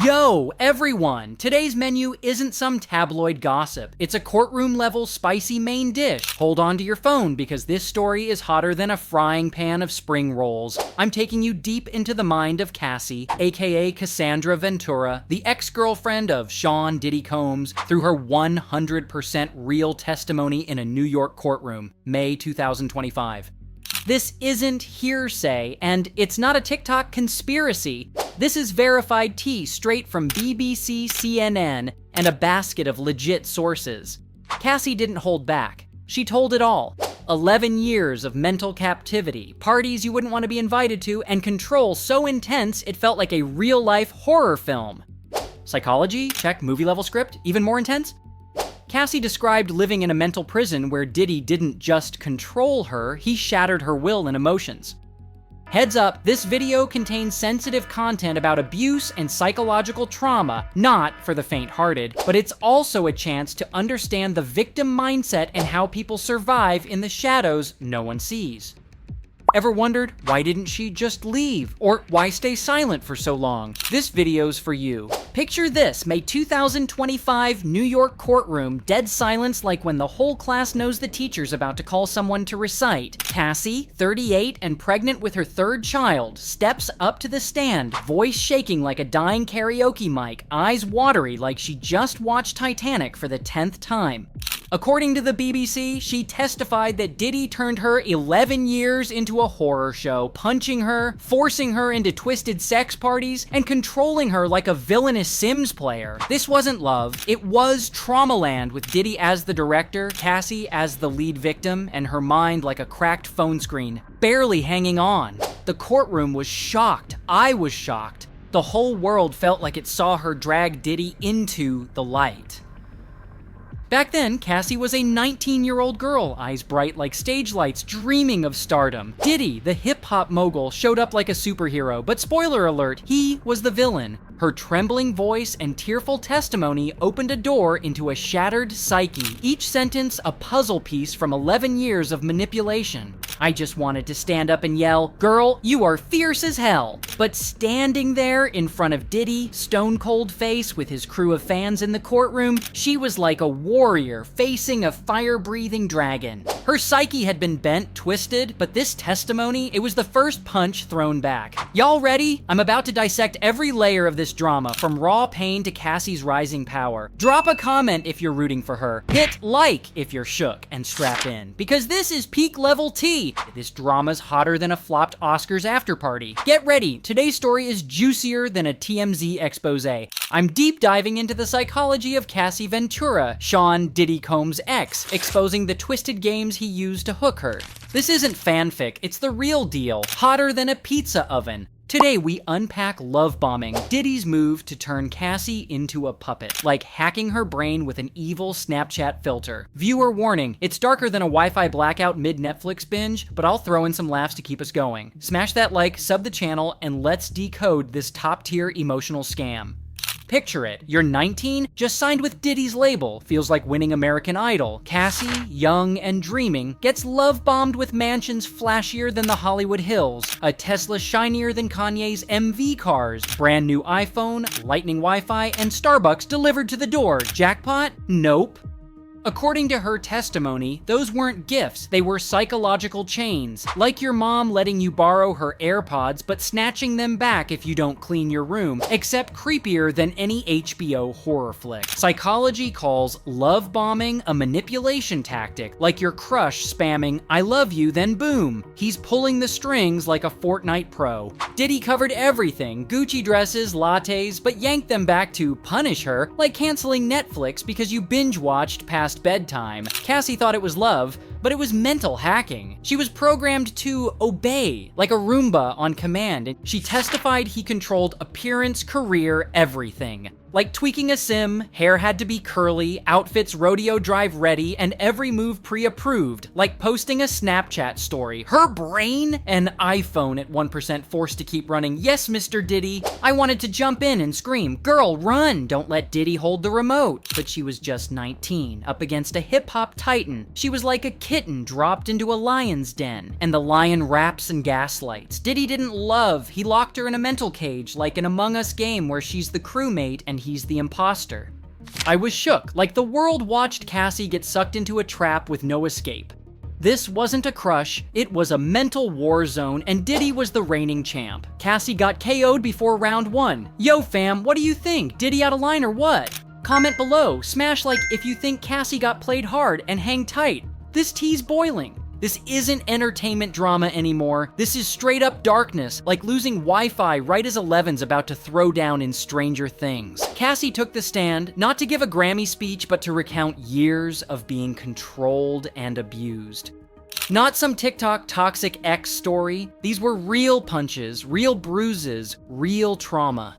Yo, everyone! Today's menu isn't some tabloid gossip. It's a courtroom-level spicy main dish. Hold on to your phone because this story is hotter than a frying pan of spring rolls. I'm taking you deep into the mind of Cassie, aka Cassandra Ventura, the ex-girlfriend of Sean Diddy Combs, through her 100% real testimony in a New York courtroom, May 2025. This isn't hearsay, and it's not a TikTok conspiracy. This is verified tea straight from BBC, CNN, and a basket of legit sources. Cassie didn't hold back. She told it all. 11 years of mental captivity, parties you wouldn't want to be invited to, and control so intense it felt like a real-life horror film. Psychology? Check. Movie-level script? Even more intense? Cassie described living in a mental prison where Diddy didn't just control her, he shattered her will and emotions. Heads up, this video contains sensitive content about abuse and psychological trauma, not for the faint-hearted, but it's also a chance to understand the victim mindset and how people survive in the shadows no one sees. Ever wondered, why didn't she just leave? Or why stay silent for so long? This video's for you. Picture this, May 2025 New York courtroom, dead silence like when the whole class knows the teacher's about to call someone to recite. Cassie, 38 and pregnant with her third child, steps up to the stand, voice shaking like a dying karaoke mic, eyes watery like she just watched Titanic for the 10th time. According to the BBC, she testified that Diddy turned her 11 years into a horror show, punching her, forcing her into twisted sex parties, and controlling her like a villainous Sims player. This wasn't love, it was Traumaland with Diddy as the director, Cassie as the lead victim, and her mind like a cracked phone screen, barely hanging on. The courtroom was shocked. I was shocked. The whole world felt like it saw her drag Diddy into the light. Back then, Cassie was a 19-year-old girl, eyes bright like stage lights, dreaming of stardom. Diddy, the hip-hop mogul, showed up like a superhero, but spoiler alert, he was the villain. Her trembling voice and tearful testimony opened a door into a shattered psyche, each sentence a puzzle piece from 11 years of manipulation. I just wanted to stand up and yell, "Girl, you are fierce as hell." But standing there in front of Diddy, stone-cold face with his crew of fans in the courtroom, she was like a warrior facing a fire-breathing dragon. Her psyche had been bent, twisted, but this testimony, it was the first punch thrown back. Y'all ready? I'm about to dissect every layer of this drama, from raw pain to Cassie's rising power. Drop a comment if you're rooting for her. Hit like if you're shook, and strap in, because this is peak level tea. This drama's hotter than a flopped Oscars after party. Get ready, today's story is juicier than a TMZ expose. I'm deep diving into the psychology of Cassie Ventura, Sean Diddy Combs' ex, exposing the twisted games he used to hook her. This isn't fanfic, it's the real deal, hotter than a pizza oven. Today we unpack love bombing, Diddy's move to turn Cassie into a puppet, like hacking her brain with an evil Snapchat filter. Viewer warning, it's darker than a Wi-Fi blackout mid-Netflix binge, but I'll throw in some laughs to keep us going. Smash that like, sub the channel, and let's decode this top-tier emotional scam. Picture it, you're 19, just signed with Diddy's label, feels like winning American Idol. Cassie, young and dreaming, gets love-bombed with mansions flashier than the Hollywood Hills, a Tesla shinier than Kanye's MV cars, brand new iPhone, lightning Wi-Fi, and Starbucks delivered to the door. Jackpot? Nope. According to her testimony, those weren't gifts, they were psychological chains. Like your mom letting you borrow her AirPods but snatching them back if you don't clean your room, except creepier than any HBO horror flick. Psychology calls love bombing a manipulation tactic, like your crush spamming "I love you," then boom, he's pulling the strings like a Fortnite pro. Diddy covered everything, Gucci dresses, lattes, but yanked them back to punish her, like canceling Netflix because you binge-watched past bedtime. Cassie thought it was love, but it was mental hacking. She was programmed to obey, like a Roomba on command, and she testified he controlled appearance, career, everything. Like tweaking a sim, hair had to be curly, outfits rodeo drive ready, and every move pre-approved, like posting a Snapchat story. Her brain? An iPhone at 1% forced to keep running. Yes, Mr. Diddy. I wanted to jump in and scream, "Girl, run! Don't let Diddy hold the remote." But she was just 19, up against a hip-hop titan. She was like a kitten dropped into a lion's den, and the lion raps and gaslights. Diddy didn't love, he locked her in a mental cage, like an Among Us game where she's the crewmate and he's the imposter. I was shook, like the world watched Cassie get sucked into a trap with no escape. This wasn't a crush, it was a mental war zone, and Diddy was the reigning champ. Cassie got KO'd before round 1. Yo fam, what do you think? Diddy out of line or what? Comment below, smash like if you think Cassie got played hard, and hang tight. This tea's boiling. This isn't entertainment drama anymore. This is straight up darkness, like losing Wi-Fi right as Eleven's about to throw down in Stranger Things. Cassie took the stand, not to give a Grammy speech, but to recount years of being controlled and abused. Not some TikTok toxic ex story. These were real punches, real bruises, real trauma.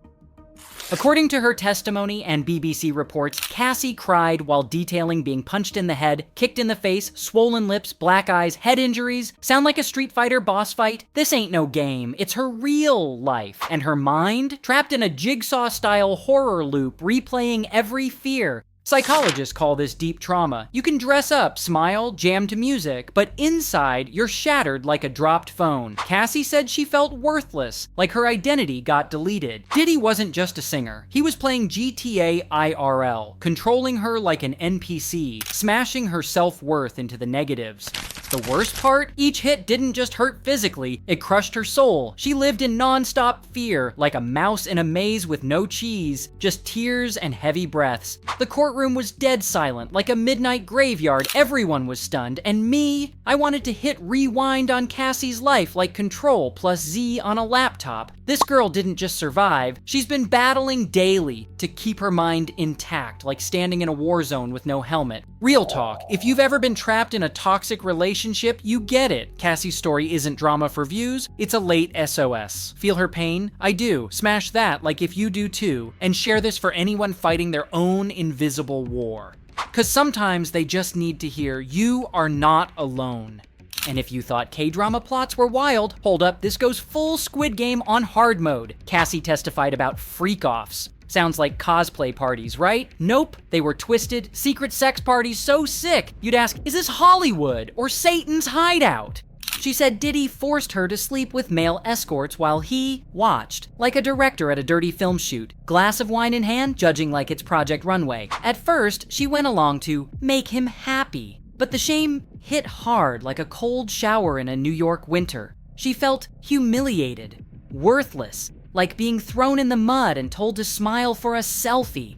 According to her testimony and BBC reports, Cassie cried while detailing being punched in the head, kicked in the face, swollen lips, black eyes, head injuries. Sound like a Street Fighter boss fight? This ain't no game. It's her real life. And her mind? Trapped in a jigsaw-style horror loop, replaying every fear. Psychologists call this deep trauma. You can dress up, smile, jam to music, but inside, you're shattered like a dropped phone. Cassie said she felt worthless, like her identity got deleted. Diddy wasn't just a singer. He was playing GTA IRL, controlling her like an NPC, smashing her self-worth into the negatives. The worst part? Each hit didn't just hurt physically, it crushed her soul. She lived in non-stop fear, like a mouse in a maze with no cheese, just tears and heavy breaths. The courtroom was dead silent, like a midnight graveyard. Everyone was stunned, and me, I wanted to hit rewind on Cassie's life like Control plus Z on a laptop. This girl didn't just survive, she's been battling daily to keep her mind intact, like standing in a war zone with no helmet. Real talk, if you've ever been trapped in a toxic relationship, you get it. Cassie's story isn't drama for views, it's a late SOS. Feel her pain? I do. Smash that like if you do too, and share this for anyone fighting their own invisible war. 'Cause sometimes they just need to hear, you are not alone. And if you thought K-drama plots were wild, hold up, this goes full Squid Game on hard mode. Cassie testified about freak-offs. Sounds like cosplay parties, right? Nope, they were twisted, secret sex parties so sick, you'd ask, is this Hollywood or Satan's hideout? She said Diddy forced her to sleep with male escorts while he watched, like a director at a dirty film shoot, glass of wine in hand, judging like it's Project Runway. At first, she went along to make him happy. But the shame hit hard like a cold shower in a New York winter. She felt humiliated, worthless, like being thrown in the mud and told to smile for a selfie.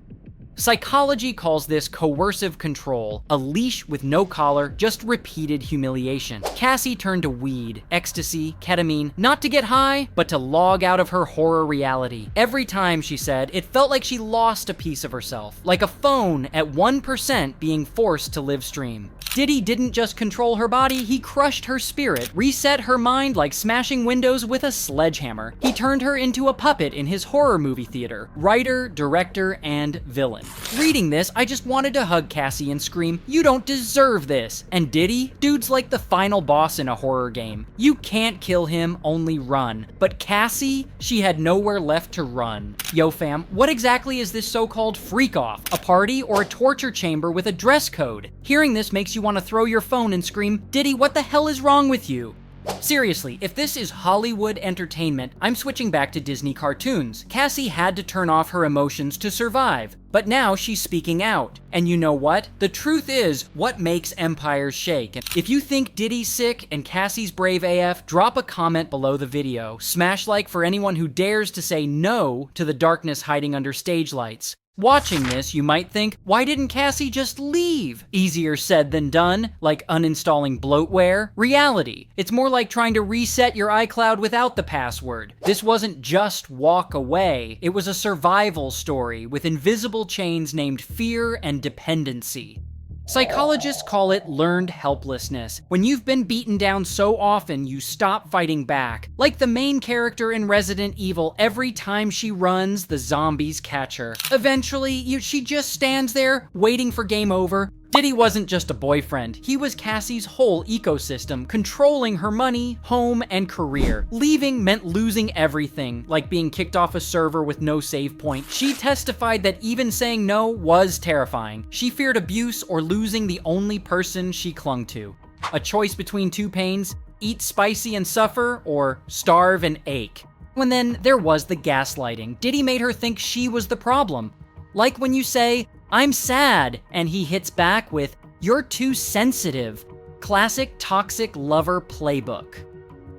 Psychology calls this coercive control, a leash with no collar, just repeated humiliation. Cassie turned to weed, ecstasy, ketamine, not to get high, but to log out of her horror reality. Every time, she said, it felt like she lost a piece of herself, like a phone at 1% being forced to live stream. Diddy didn't just control her body, he crushed her spirit, reset her mind like smashing windows with a sledgehammer. He turned her into a puppet in his horror movie theater, writer, director, and villain. Reading this, I just wanted to hug Cassie and scream, you don't deserve this. And Diddy? Dude's like the final boss in a horror game. You can't kill him, only run. But Cassie? She had nowhere left to run. Yo fam, what exactly is this so-called freak-off? A party or a torture chamber with a dress code? Hearing this makes you want to throw your phone and scream, Diddy, what the hell is wrong with you? Seriously, if this is Hollywood entertainment, I'm switching back to Disney cartoons. Cassie had to turn off her emotions to survive, but now she's speaking out. And you know what? The truth is what makes empires shake. If you think Diddy's sick and Cassie's brave AF, drop a comment below the video. Smash like for anyone who dares to say no to the darkness hiding under stage lights. Watching this, you might think, why didn't Cassie just leave? Easier said than done, like uninstalling bloatware. Reality, it's more like trying to reset your iCloud without the password. This wasn't just walk away, it was a survival story with invisible chains named fear and dependency. Psychologists call it learned helplessness. When you've been beaten down so often, you stop fighting back. Like the main character in Resident Evil, every time she runs, the zombies catch her. Eventually, she just stands there, waiting for game over. Diddy wasn't just a boyfriend, he was Cassie's whole ecosystem, controlling her money, home, and career. Leaving meant losing everything, like being kicked off a server with no save point. She testified that even saying no was terrifying. She feared abuse or losing the only person she clung to. A choice between two pains: eat spicy and suffer, or starve and ache. And then there was the gaslighting. Diddy made her think she was the problem. Like when you say, "I'm sad," and he hits back with, "You're too sensitive." Classic toxic lover playbook.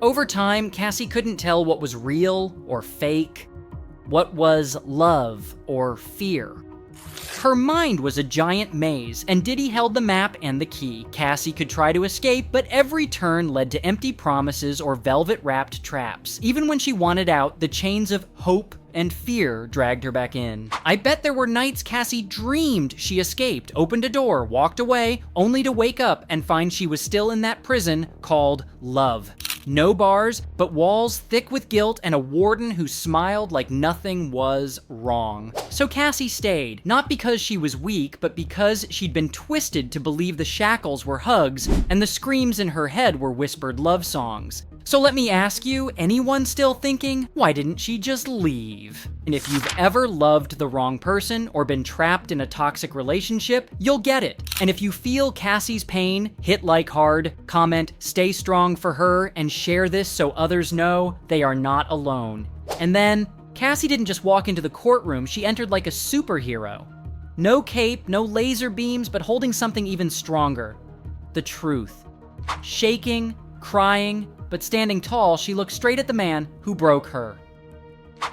Over time, Cassie couldn't tell what was real or fake, what was love or fear. Her mind was a giant maze, and Diddy held the map and the key. Cassie could try to escape, but every turn led to empty promises or velvet-wrapped traps. Even when she wanted out, the chains of hope and fear dragged her back in. I bet there were nights Cassie dreamed she escaped, opened a door, walked away, only to wake up and find she was still in that prison called love. No bars, but walls thick with guilt and a warden who smiled like nothing was wrong. So Cassie stayed, not because she was weak, but because she'd been twisted to believe the shackles were hugs and the screams in her head were whispered love songs. So let me ask you, anyone still thinking, why didn't she just leave? And if you've ever loved the wrong person or been trapped in a toxic relationship, you'll get it. And if you feel Cassie's pain, hit like hard, comment "stay strong" for her, and share this so others know they are not alone. And then, Cassie didn't just walk into the courtroom, she entered like a superhero. No cape, no laser beams, but holding something even stronger. The truth. Shaking, crying, but standing tall, she looked straight at the man who broke her.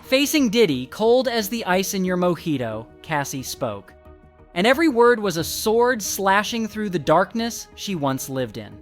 Facing Diddy, cold as the ice in your mojito, Cassie spoke. And every word was a sword slashing through the darkness she once lived in.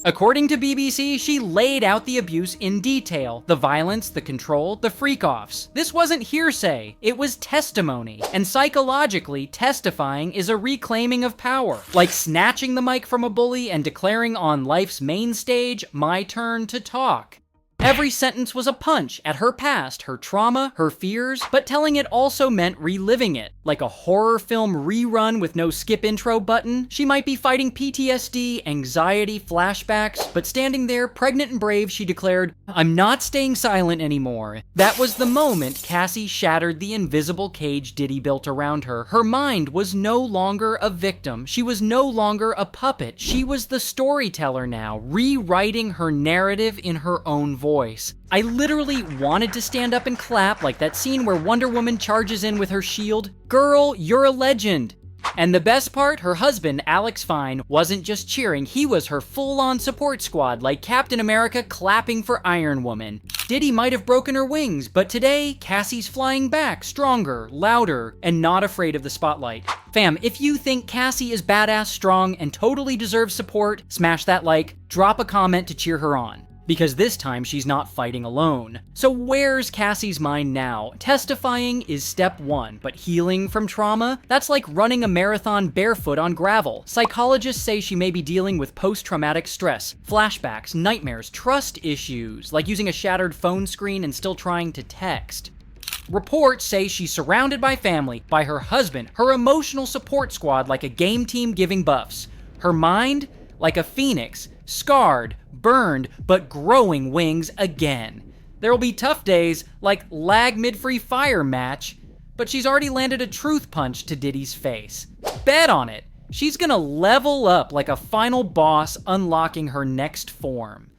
According to BBC, she laid out the abuse in detail. The violence, the control, the freak-offs. This wasn't hearsay, it was testimony. And psychologically, testifying is a reclaiming of power. Like snatching the mic from a bully and declaring on life's main stage, "My turn to talk." Every sentence was a punch at her past, her trauma, her fears, but telling it also meant reliving it. Like a horror film rerun with no skip intro button, she might be fighting PTSD, anxiety, flashbacks, but standing there, pregnant and brave, she declared, "I'm not staying silent anymore." That was the moment Cassie shattered the invisible cage Diddy built around her. Her mind was no longer a victim. She was no longer a puppet. She was the storyteller now, rewriting her narrative in her own voice. I literally wanted to stand up and clap like that scene where Wonder Woman charges in with her shield. Girl, you're a legend. And the best part, her husband, Alex Fine, wasn't just cheering, he was her full-on support squad, like Captain America clapping for Iron Woman. Diddy might have broken her wings, but today, Cassie's flying back, stronger, louder, and not afraid of the spotlight. Fam, if you think Cassie is badass, strong, and totally deserves support, smash that like, drop a comment to cheer her on. Because this time she's not fighting alone. So where's Cassie's mind now? Testifying is step one, but healing from trauma? That's like running a marathon barefoot on gravel. Psychologists say she may be dealing with post-traumatic stress, flashbacks, nightmares, trust issues, like using a shattered phone screen and still trying to text. Reports say she's surrounded by family, by her husband, her emotional support squad like a game team giving buffs. Her mind? Like a phoenix, scarred, burned, but growing wings again. There'll be tough days, like lag mid-free fire match, but she's already landed a truth punch to Diddy's face. Bet on it! She's gonna level up like a final boss unlocking her next form.